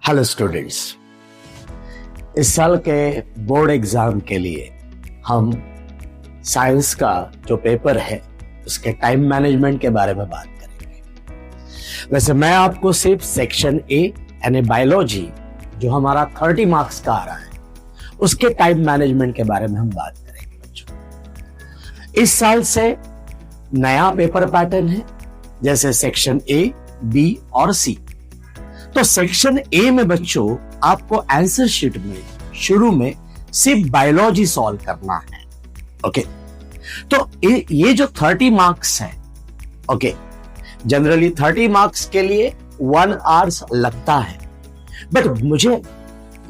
Hello students, इस साल के बोर्ड एग्जाम के लिए हम साइंस का जो पेपर है उसके टाइम मैनेजमेंट के बारे में बात करेंगे। वैसे मैं आपको सिर्फ सेक्शन ए यानी बायोलॉजी जो हमारा 30 मार्क्स का आ रहा है उसके टाइम मैनेजमेंट के बारे में हम बात करेंगे बच्चों। इस साल से नया पेपर पैटर्न है, जैसे सेक्शन ए, बी और सी। तो सेक्शन ए में बच्चों आपको आंसर शीट में शुरू में सिर्फ बायोलॉजी सॉल्व करना है। ओके, तो ये जो 30 मार्क्स है, ओके, जनरली 30 मार्क्स के लिए 1 आवर्स लगता है, बट मुझे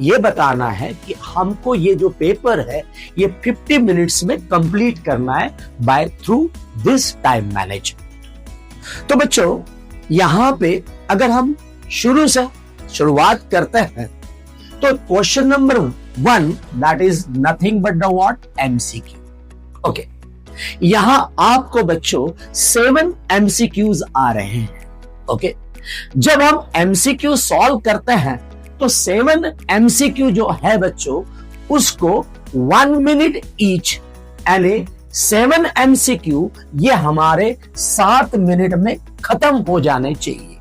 ये बताना है कि हमको ये जो पेपर है ये 50 मिनट्स में कंप्लीट करना है by through this time management. तो बच्चों यहां पे अगर हम शुरू से शुरुआत करते हैं तो question number 1 that is nothing but the what MCQ. Okay, यहां आपको बच्चों 7 एमसीक्यूज आ रहे हैं। ओके, जब हम एमसीक्यू सॉल्व करते हैं तो 7 एमसीक्यू जो है बच्चों उसको 1 मिनट ईच, यानी 7 एमसीक्यू ये हमारे 7 मिनट में खत्म हो जाने चाहिए।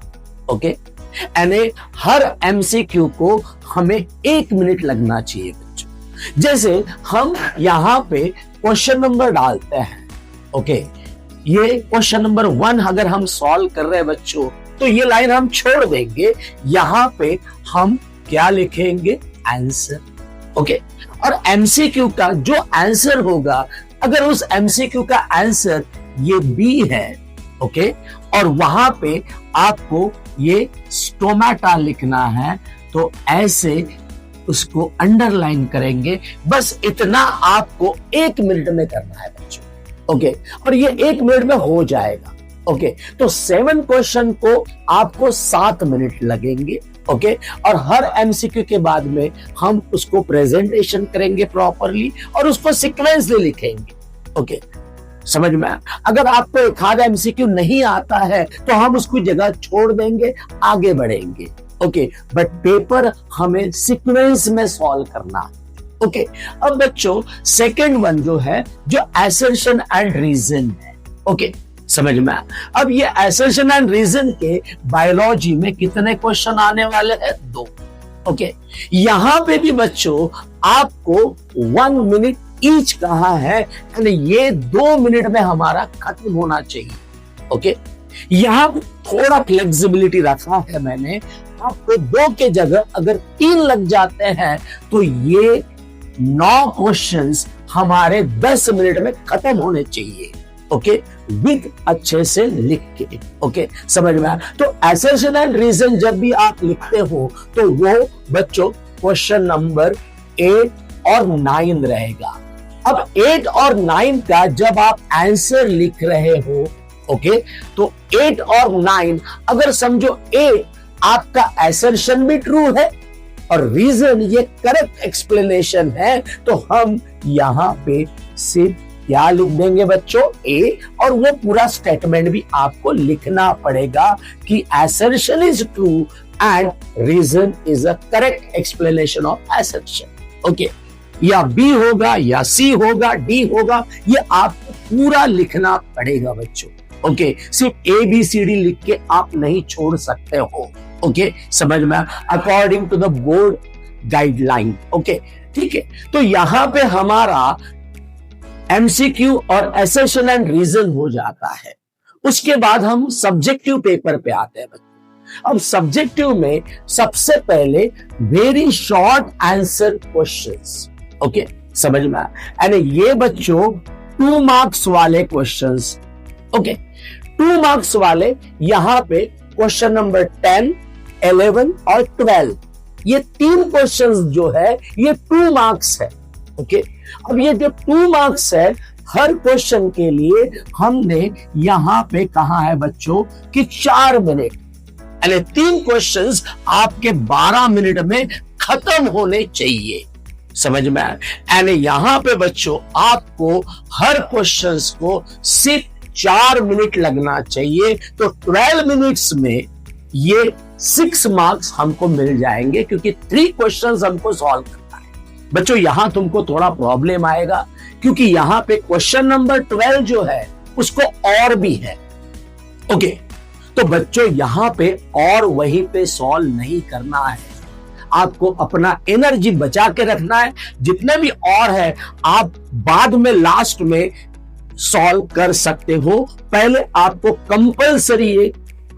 ओके, यानी हर एमसीक्यू को हमें 1 मिनट लगना चाहिए बच्चों। जैसे हम यहां पे क्वेश्चन नंबर डालते हैं, ओके, ये क्वेश्चन नंबर 1 अगर हम सॉल्व कर रहे हैं बच्चों तो ये लाइन हम छोड़ देंगे, यहां पे हम क्या लिखेंगे, आंसर। ओके, और एमसीक्यू का जो आंसर होगा, अगर उस एमसीक्यू का आंसर ये बी है, ओके, और वहां पे आपको ये स्टोमेटा लिखना है तो ऐसे उसको अंडरलाइन करेंगे। बस इतना आपको 1 मिनट में करना है बच्चों। ओके, और ये 1 मिनट में हो जाएगा। ओके, तो 7 क्वेश्चन को आपको 7 मिनट लगेंगे। ओके, और हर एमसीक्यू के बाद में हम उसको प्रेजेंटेशन करेंगे प्रॉपरली और उसको सीक्वेंसली लिखेंगे। ओके, समझ में? अगर आपको एक आधा एमसीक्यू नहीं आता है तो हम उसको जगह छोड़ देंगे, आगे बढ़ेंगे। ओके, बट पेपर हमें सीक्वेंस में सॉल्व करना है। ओके, अब बच्चों सेकंड वन जो है जो असर्शन एंड रीजन है। ओके, समझ में? अब ये असर्शन एंड रीजन के बायोलॉजी में कितने क्वेश्चन आने वाले हैं? 2। ओके, यहां पे भी बच्चों आपको 1 मिनट ईच कहा है, यानी ये 2 मिनट में हमारा खत्म होना चाहिए। ओके, यहां थोड़ा फ्लेक्सिबिलिटी रखा है मैंने, आपको 2 के जगह अगर 3 लग जाते हैं तो ये 9 क्वेश्चंस हमारे 10 मिनट में खत्म होने चाहिए। ओके, विद अच्छे से लिख के। ओके, समझ में आया? तो असर्शन एंड रीजन जब भी आप लिखते हो तो वो बच्चों क्वेश्चन नंबर 8 और 9 रहेगा। अब 8 और 9 का जब आप आंसर लिख रहे हो, ओके, तो 8 और 9 अगर समझो 8 आपका असर्शन भी ट्रू है और रीजन ये करेक्ट एक्सप्लेनेशन है, तो हम यहां पे सिर्फ क्या लिख देंगे बच्चों, ए, और वो पूरा स्टेटमेंट भी आपको लिखना पड़ेगा कि assertion is true and reason is a correct explanation of assertion. Okay, या बी होगा या सी होगा, डी होगा, ये आपको पूरा लिखना पड़ेगा बच्चों। ओके, सिर्फ ए बी सी डी लिख के आप नहीं छोड़ सकते हो। ओके, समझ में? According to the board guideline. Okay, ठीक है। तो यहां पे हमारा एमसीक्यू और असर्शन एंड रीजन हो जाता है। उसके बाद हम सब्जेक्टिव पेपर पे आते हैं बच्चों। अब सब्जेक्टिव में सबसे पहले very short answer questions. Okay, समझ में? यानी ये बच्चों 2 मार्क्स वाले क्वेश्चंस। ओके, 2 मार्क्स वाले यहां पे क्वेश्चन नंबर 10, 11 और 12, ये 3 क्वेश्चंस जो है ये 2 मार्क्स है। ओके, अब ये जो 2 मार्क्स है, हर क्वेश्चन के लिए हमने यहां पे कहा है बच्चों कि 4 मिनट, यानी 3 क्वेश्चंस आपके 12 मिनट में खत्म होने चाहिए। समझ में आया? यानी यहां पे बच्चों आपको हर क्वेश्चंस को सिर्फ 4 मिनट लगना चाहिए। तो 12 मिनट्स में ये 6 मार्क्स हमको मिल जाएंगे, क्योंकि 3 क्वेश्चंस हमको सॉल्व करना है। बच्चों यहां तुमको थोड़ा प्रॉब्लम आएगा, क्योंकि यहां पे क्वेश्चन नंबर 12 जो है उसको और भी है। ओके, तो बच्चों यहां पे और वहीं पे सॉल्व नहीं करना है, आपको अपना एनर्जी बचा के रखना है। जितने भी और है आप बाद में लास्ट में सॉल्व कर सकते हो, पहले आपको कंपलसरी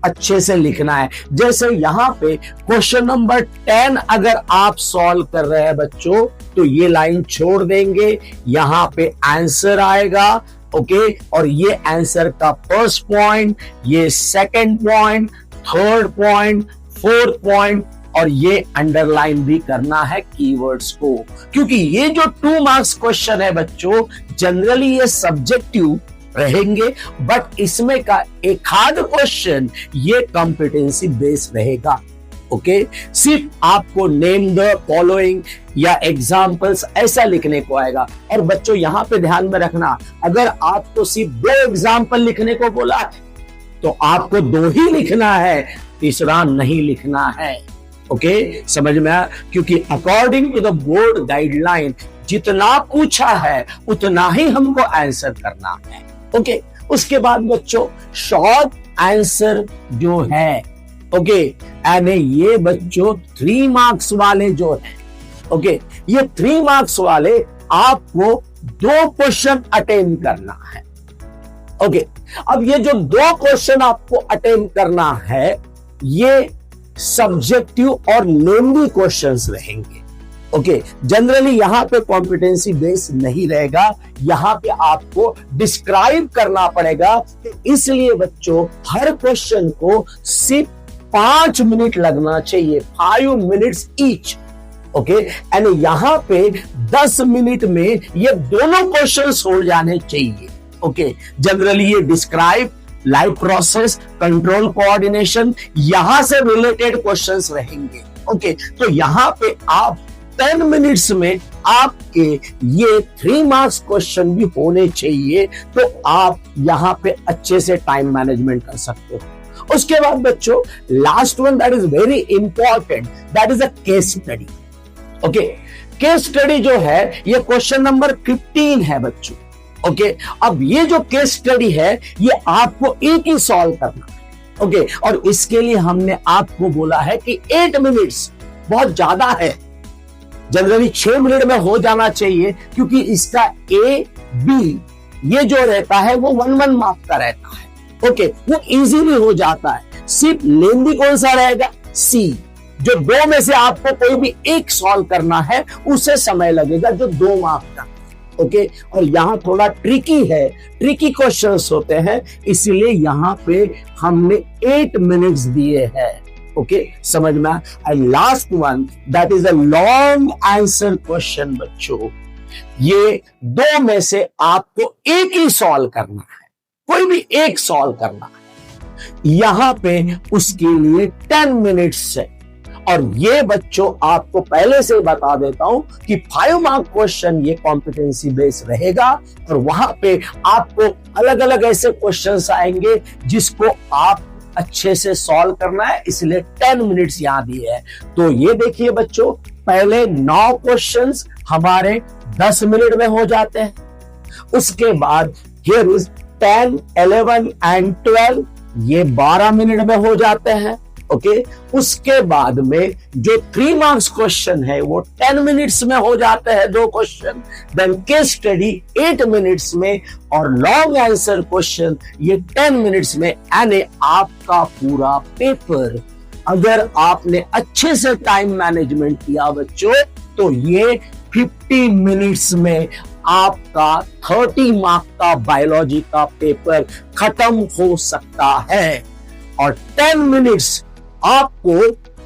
अच्छे से लिखना है। जैसे यहां पे क्वेश्चन नंबर 10 अगर आप सॉल्व कर रहे हैं बच्चों, तो ये लाइन छोड़ देंगे, यहां पे आंसर आएगा। ओके, और ये आंसर का फर्स्ट पॉइंट, ये second point, third point, fourth point, और ये अंडरलाइन भी करना है कीवर्ड्स को, क्योंकि ये जो 2 मार्क्स क्वेश्चन है बच्चों, जनरली ये सब्जेक्टिव रहेंगे, बट इसमें का एक आध क्वेश्चन ये कॉम्पिटेंसी बेस रहेगा। ओके, सिर्फ आपको नेम द फॉलोइंग या एग्जाम्पल्स ऐसा लिखने को आएगा। और बच्चों यहां पे ध्यान में रखना, अगर आपको सिर्फ 2 एग्जाम्पल लिखने को बोला है तो आपको 2 ही लिखना है, तीसरा नहीं लिखना है। ओके, समझ में आया? क्योंकि according to the board guideline जितना पूछा है उतना ही हमको आंसर करना है। ओके, उसके बाद बच्चों शॉर्ट आंसर जो है, ओके, यानी ये बच्चों 3 मार्क्स वाले जो है, ओके, ये 3 मार्क्स वाले आपको 2 क्वेश्चन अटेम्प्ट करना है। ओके, अब ये जो 2 क्वेश्चन आपको अटेम्प्ट करना है, ये सब्जेक्टिव और लेंदी क्वेश्चंस रहेंगे। ओके, जनरली यहां पे कॉम्पिटेंसी बेस नहीं रहेगा, यहां पे आपको डिस्क्राइब करना पड़ेगा। इसलिए बच्चों हर क्वेश्चन को सिर्फ 5 मिनट लगना चाहिए, 5 मिनट्स ईच। ओके, यानी यहां पे 10 मिनट में ये दोनों क्वेश्चंस हो जाने चाहिए। ओके, जनरली ये describe, live process, control coordination, यहां से रिलेटेड क्वेश्चंस रहेंगे। ओके, तो यहां पे आप 10 मिनट्स में आपके ये 3 मार्क्स क्वेश्चन भी होने चाहिए, तो आप यहां पे अच्छे से टाइम मैनेजमेंट कर सकते हो। उसके बाद बच्चों last one that is very important, that is a case study. Okay, case study जो है ये क्वेश्चन नंबर 15 है बच्चों। ओके, अब ये जो केस स्टडी है ये आपको एक ही सॉल्व करना है। ओके, और इसके लिए हमने आपको बोला है कि 8 मिनट्स बहुत ज्यादा है, जनरली 6 मिनट में हो जाना चाहिए, क्योंकि इसका ए बी ये जो रहता है वो 1-1 मार्क का रहता है। ओके, वो इजीली हो जाता है। सिर्फ लेंदी कौन सा रहेगा? सी, जो 2 में से आपको कोई भी एक सॉल्व करना है, उसे समय लगेगा जो 2 मार्क का। ओके, और यहां थोड़ा ट्रिकी है, ट्रिकी क्वेश्चंस होते हैं, इसलिए यहां पे हमने 8 मिनट्स दिए हैं। ओके, समझ में? And last one that is a long answer question बच्चों, ये 2 में से आपको एक ही सॉल्व करना है, कोई भी एक सॉल्व करना है। यहां पे उसके लिए 10 मिनट्स है। और ये बच्चों आपको पहले से बता देता हूं कि 5 मार्क क्वेश्चन ये कॉम्पिटेंसी बेस रहेगा, और वहां पे आपको अलग अलग ऐसे क्वेश्चंस आएंगे जिसको आप अच्छे से सॉल्व करना है, इसलिए 10 मिनट्स यहां दिए हैं। तो ये देखिए बच्चों, पहले 9 क्वेश्चंस हमारे 10 मिनट में हो जाते हैं। उसके बाद हियर इज 10, 11 एंड 12, ये 12 मिनट में हो जाते हैं। ओके, उसके बाद में जो 3 मार्क्स क्वेश्चन है वो 10 मिनट्स में हो जाते हैं 2 question, then case study 8 minutes में, और लॉन्ग आंसर क्वेश्चन ये 10 मिनट्स में। यानी आपका पूरा पेपर अगर आपने अच्छे से टाइम मैनेजमेंट किया बच्चों, तो ये 50 मिनट्स में आपका 30 मार्क का बायोलॉजी का पेपर खत्म हो सकता है। और 10 मिनट्स आपको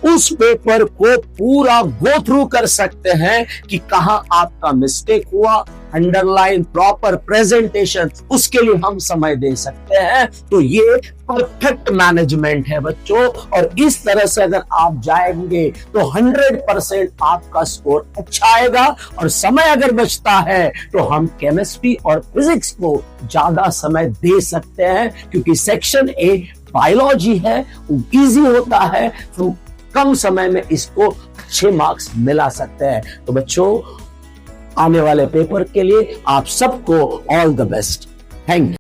उस पेपर को पूरा गो थ्रू कर सकते हैं कि कहां आपका मिस्टेक हुआ, अंडरलाइन, प्रॉपर प्रेजेंटेशन, उसके लिए हम समय दे सकते हैं। तो ये परफेक्ट मैनेजमेंट है बच्चों, और इस तरह से अगर आप जाएंगे तो 100% आपका स्कोर अच्छा आएगा। और समय अगर बचता है तो हम केमिस्ट्री और फिजिक्स को ज्यादा समय दे सकते हैं, क्योंकि सेक्शन ए बायोलॉजी है वो इजी होता है, तो कम समय में इसको अच्छे मार्क्स मिला सकते हैं। तो बच्चों, आने वाले पेपर के लिए आप सबको all the best. Thank you.